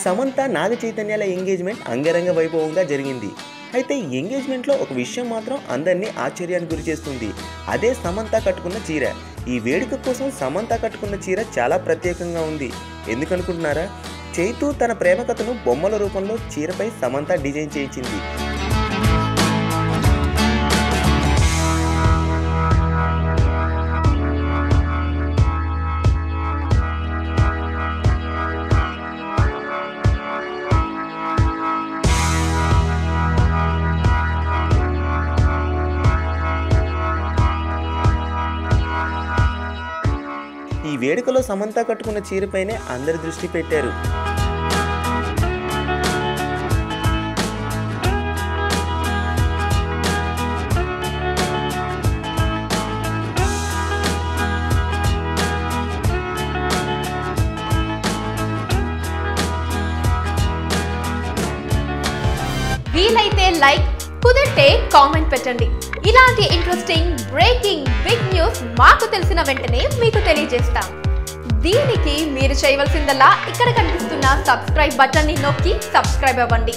సమంత నాగ చైతన్యాల engagement అంగరంగ వైభవంగా జరిగింది. అయితే ఈ ఎంగేజ్మెంట్లో ఒక విషయం మాత్రం అందరినీ ఆశ్చర్యానికి గురి చేస్తుంది. అదే సమంత కట్టుకున్న చీర. ఈ వేడుక కోసం సమంత కట్టుకున్న చీర చాలా ప్రత్యేకంగా ఉంది. ఎందుకనుకుంటున్నారా? చైతు తన ప్రేమ కథను బొమ్మల రూపంలో చీరపై సమంత డిజైన్ చేయించింది. ఈ వేడుకలో సమంత కట్టుకున్న చీరపైనే అందరి దృష్టి పెట్టారు. వీలైతే లైక్, కుదిరితే కామెంట్ పెట్టండి. ఇలాంటి ఇంట్రెస్టింగ్ బ్రేకింగ్ బిగ్ న్యూస్ మాకు తెలిసిన వెంటనే మీకు తెలియజేస్తాం. దీనికి మీరు చేయవలసిందల్లా ఇక్కడ కనిపిస్తున్న సబ్స్క్రైబ్ బటన్ ని నొక్కి సబ్స్క్రైబ్ అవ్వండి.